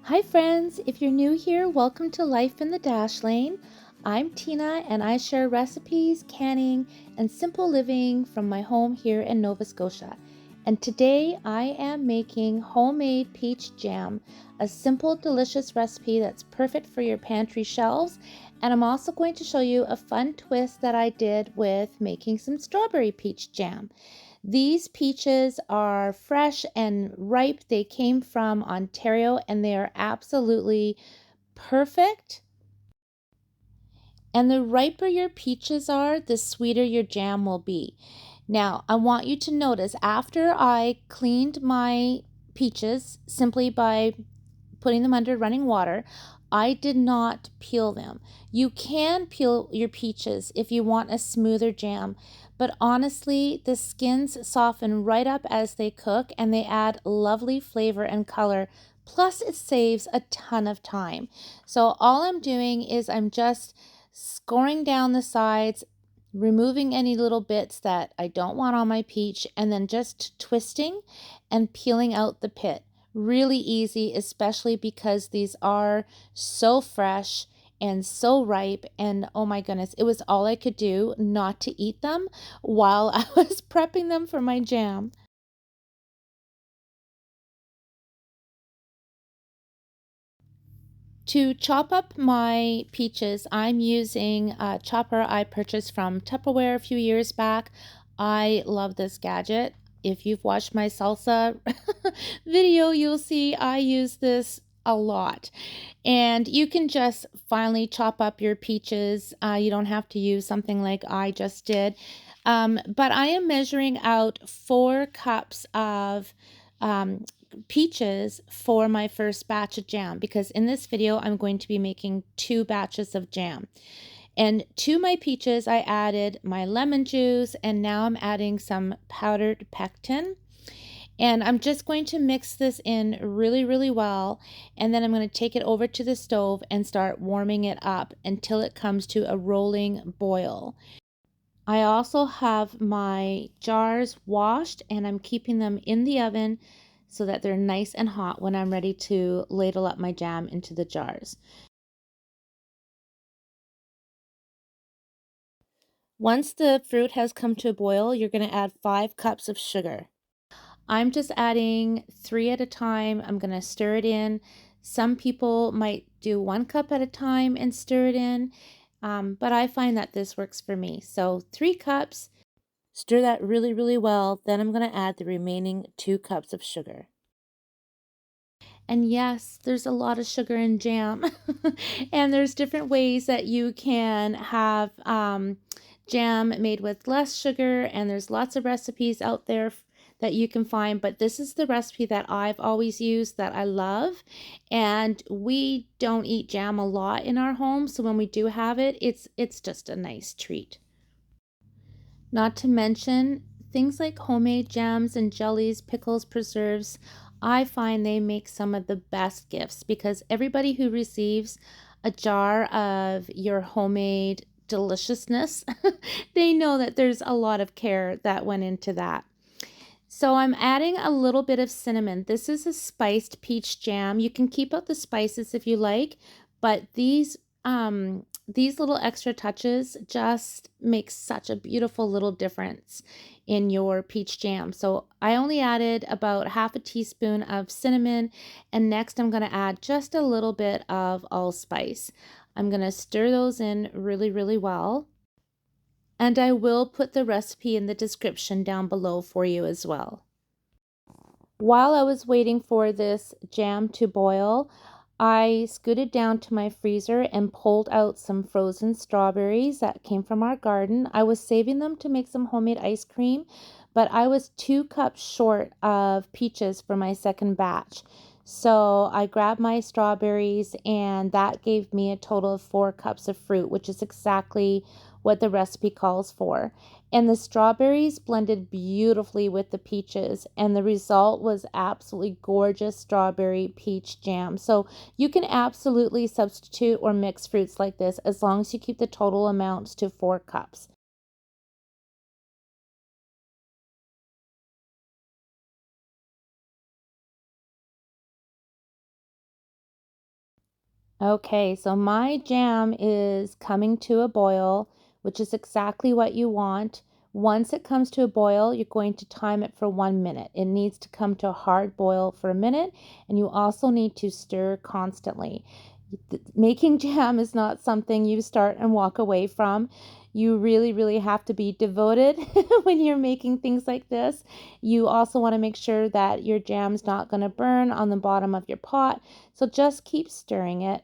Hi friends, if you're new here, welcome to Life in the Dash Lane. I'm Tina and I share recipes, canning, and simple living from my home here in Nova Scotia. And today I am making homemade peach jam, a simple, delicious recipe that's perfect for your pantry shelves. And I'm also going to show you a fun twist that I did with making some strawberry peach jam. These peaches are fresh and ripe. They came from Ontario and they are absolutely perfect. And the riper your peaches are, the sweeter your jam will be. Now, I want you to notice after I cleaned my peaches simply by putting them under running water, I did not peel them. You can peel your peaches if you want a smoother jam, but honestly, the skins soften right up as they cook and they add lovely flavor and color. Plus, it saves a ton of time. So, all I'm doing is I'm just scoring down the sides, removing any little bits that I don't want on my peach, and then just twisting and peeling out the pit. Really easy, especially because these are so fresh and so ripe. And oh my goodness, it was all I could do not to eat them while I was prepping them for my jam. To chop up my peaches, I'm using a chopper I purchased from Tupperware a few years back. I love this gadget. If you've watched my salsa video, you'll see I use this a lot. And you can just finely chop up your peaches. You don't have to use something like I just did. But I am measuring out 4 cups of um, peaches for my first batch of jam because in this video I'm going to be making 2 batches of jam. And to my peaches I added my lemon juice and now I'm adding some powdered pectin. And I'm just going to mix this in really well, and then I'm going to take it over to the stove and start warming it up until it comes to a rolling boil. I also have my jars washed and I'm keeping them in the oven so that they're nice and hot when I'm ready to ladle up my jam into the jars. Once the fruit has come to a boil, you're going to add 5 cups of sugar. I'm just adding 3 at a time. I'm going to stir it in. Some people might do 1 cup at a time and stir it in, but I find that this works for me. So 3 cups, stir that really well. Then I'm going to add the remaining 2 cups of sugar. And yes, there's a lot of sugar in jam. And there's different ways that you can have jam made with less sugar, and there's lots of recipes out there that you can find, but this is the recipe that I've always used that I love. And we don't eat jam a lot in our home, so when we do have it, it's just a nice treat. Not to mention things like homemade jams and jellies, pickles, preserves. I find they make some of the best gifts because everybody who receives a jar of your homemade deliciousness, they know that there's a lot of care that went into that. So I'm adding a little bit of cinnamon. This is a spiced peach jam. You can keep out the spices if you like, but these little extra touches just make such a beautiful little difference in your peach jam. So I only added about half a teaspoon of cinnamon, and next I'm going to add just a little bit of allspice. I'm going to stir those in really well. And I will put the recipe in the description down below for you as well. While I was waiting for this jam to boil, I scooted down to my freezer and pulled out some frozen strawberries that came from our garden. I was saving them to make some homemade ice cream, but I was 2 cups short of peaches for my second batch. So I grabbed my strawberries and that gave me a total of 4 cups of fruit, which is exactly what the recipe calls for. And the strawberries blended beautifully with the peaches, and the result was absolutely gorgeous strawberry peach jam. So you can absolutely substitute or mix fruits like this as long as you keep the total amounts to 4 cups. Okay, so my jam is coming to a boil, which is exactly what you want. Once it comes to a boil, you're going to time it for 1 minute. It needs to come to a hard boil for a minute, and you also need to stir constantly. Making jam is not something you start and walk away from. You really, really have to be devoted when you're making things like this. You also want to make sure that your jam's not going to burn on the bottom of your pot, so just keep stirring it.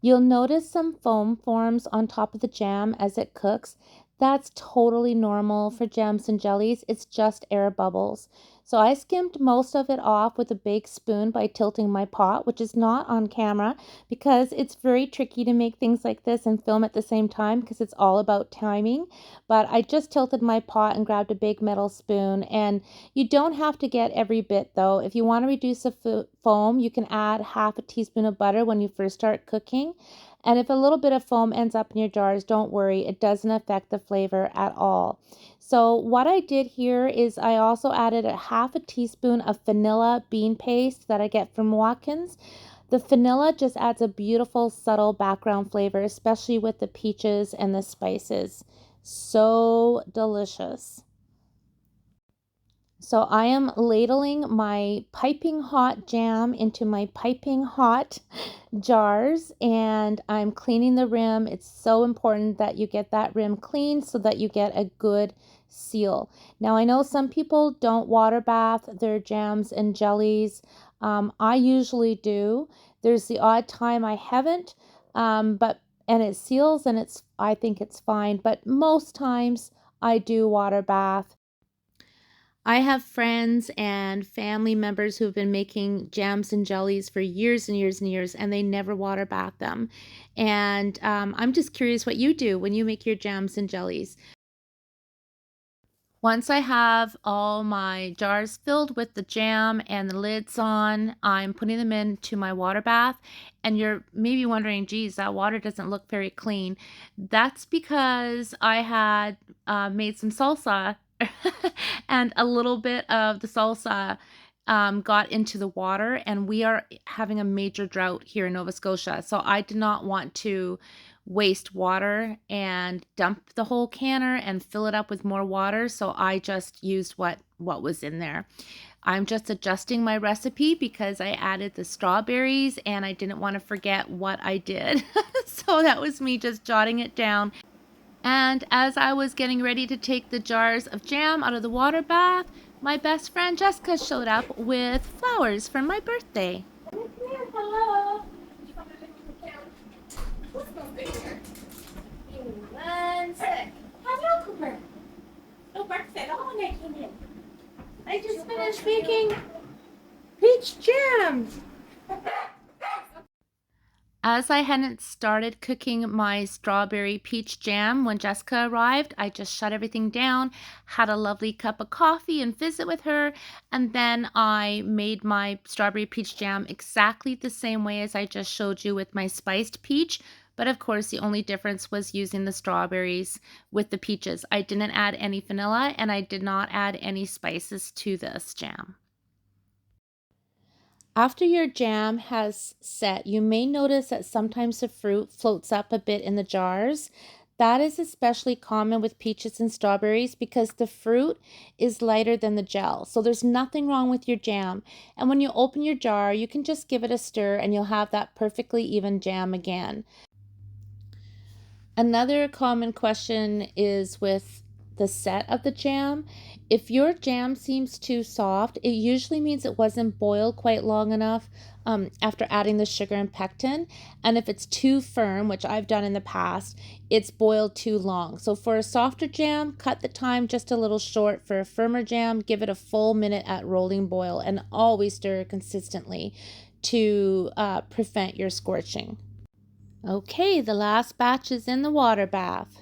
You'll notice some foam forms on top of the jam as it cooks. That's totally normal for jams and jellies. It's just air bubbles. So I skimmed most of it off with a big spoon by tilting my pot, which is not on camera because it's very tricky to make things like this and film at the same time because it's all about timing. But I just tilted my pot and grabbed a big metal spoon. And you don't have to get every bit though. If you want to reduce the foam, you can add half a teaspoon of butter when you first start cooking. And if a little bit of foam ends up in your jars, don't worry, it doesn't affect the flavor at all. So what I did here is I also added a half a teaspoon of vanilla bean paste that I get from Watkins. The vanilla just adds a beautiful subtle background flavor, especially with the peaches and the spices. So delicious. So I am ladling my piping hot jam into my piping hot jars, and I'm cleaning the rim. It's so important that you get that rim clean so that you get a good seal. Now I know some people don't water bath their jams and jellies. I usually do. There's the odd time I haven't, but and it seals and I think it's fine, but most times I do water bath. I have friends and family members who have been making jams and jellies for years and years and years, and they never water bath them. And I'm just curious what you do when you make your jams and jellies. Once I have all my jars filled with the jam and the lids on, I'm putting them into my water bath. And you're maybe wondering, geez, that water doesn't look very clean. That's because I had made some salsa and a little bit of the salsa got into the water, and we are having a major drought here in Nova Scotia. So I did not want to waste water and dump the whole canner and fill it up with more water. So I just used what was in there. I'm just adjusting my recipe because I added the strawberries and I didn't want to forget what I did. So that was me just jotting it down. And as I was getting ready to take the jars of jam out of the water bath, my best friend Jessica showed up with flowers for my birthday. Hello. One sec. Hello, Cooper. No barks at all when I came in. I just finished making peach jam. As I hadn't started cooking my strawberry peach jam when Jessica arrived, I just shut everything down, had a lovely cup of coffee and visit with her, and then I made my strawberry peach jam exactly the same way as I just showed you with my spiced peach. But of course, the only difference was using the strawberries with the peaches. I didn't add any vanilla and I did not add any spices to this jam. After your jam has set, you may notice that sometimes the fruit floats up a bit in the jars. That is especially common with peaches and strawberries because the fruit is lighter than the gel. So there's nothing wrong with your jam. And when you open your jar, you can just give it a stir and you'll have that perfectly even jam again. Another common question is with the set of the jam. If your jam seems too soft, it usually means it wasn't boiled quite long enough after adding the sugar and pectin. And if it's too firm, which I've done in the past, it's boiled too long. So for a softer jam, cut the time just a little short. For a firmer jam, give it a full minute at rolling boil and always stir consistently to prevent your scorching. Okay, the last batch is in the water bath.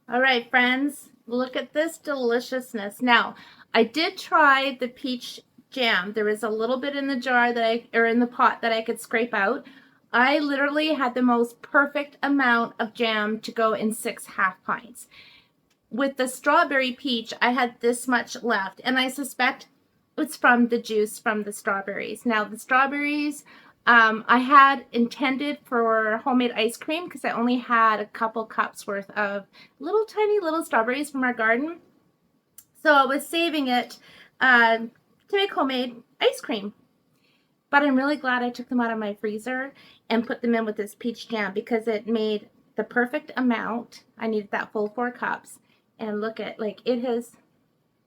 All right, friends, look at this deliciousness. Now, I did try the peach jam. There was a little bit in the jar or in the pot that I could scrape out. I literally had the most perfect amount of jam to go in 6 half pints. With the strawberry peach, I had this much left, and I suspect it's from the juice from the strawberries. Now, the strawberries, I had intended for homemade ice cream because I only had a couple cups worth of tiny little strawberries from our garden. So I was saving it to make homemade ice cream. But I'm really glad I took them out of my freezer and put them in with this peach jam because it made the perfect amount. I needed that full 4 cups. And look at, like, it has,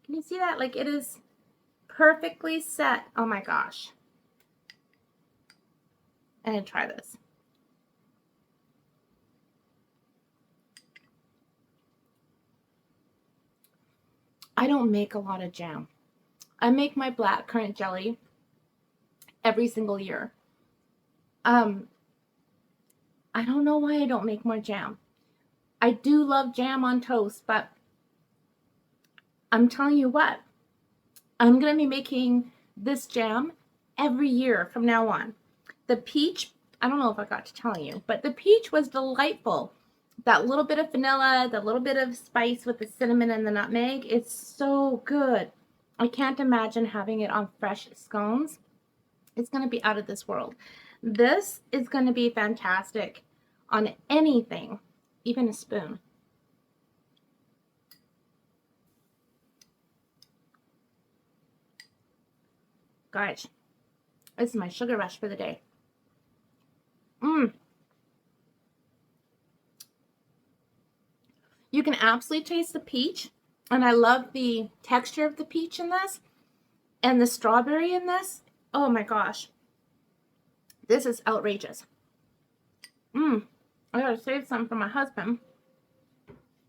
can you see that? Like, it is perfectly set. Oh my gosh. I'm gonna try this. I don't make a lot of jam. I make my blackcurrant jelly every single year. I don't know why I don't make more jam. I do love jam on toast, but I'm telling you what, I'm gonna be making this jam every year from now on. The peach, I don't know if I got to tell you, but the peach was delightful. That little bit of vanilla, the little bit of spice with the cinnamon and the nutmeg, it's so good. I can't imagine having it on fresh scones. It's going to be out of this world. This is going to be fantastic on anything, even a spoon. Guys, this is my sugar rush for the day. You can absolutely taste the peach, and I love the texture of the peach in this and the strawberry in this. Oh my gosh, this is outrageous. I gotta save some for my husband.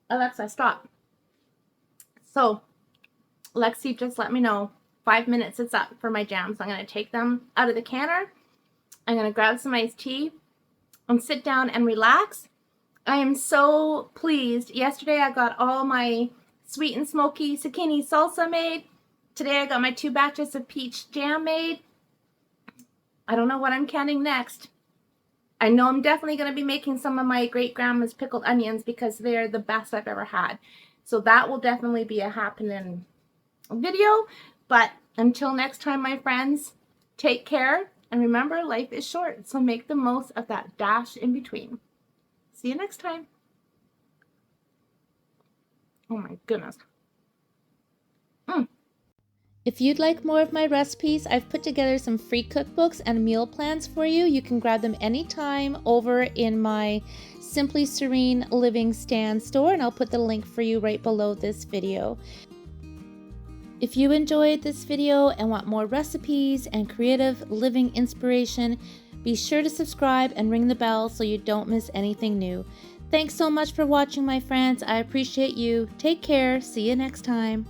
Alexa, stop. So Lexi just let me know 5 minutes it's up for my jams. I'm gonna take them out of the canner. I'm gonna grab some iced tea and sit down and relax. I am so pleased. Yesterday I got all my sweet and smoky zucchini salsa made. Today I got my 2 batches of peach jam made. I don't know what I'm canning next. I know I'm definitely going to be making some of my great grandma's pickled onions because they're the best I've ever had. So that will definitely be a happening video. But until next time, my friends, take care. And remember, life is short. So make the most of that dash in between. See you next time. Oh my goodness. If you'd like more of my recipes, I've put together some free cookbooks and meal plans for you. You can grab them anytime over in my Simply Serene Living Stand store, and I'll put the link for you right below this video. If you enjoyed this video and want more recipes and creative living inspiration, be sure to subscribe and ring the bell so you don't miss anything new. Thanks so much for watching, my friends. I appreciate you. Take care. See you next time.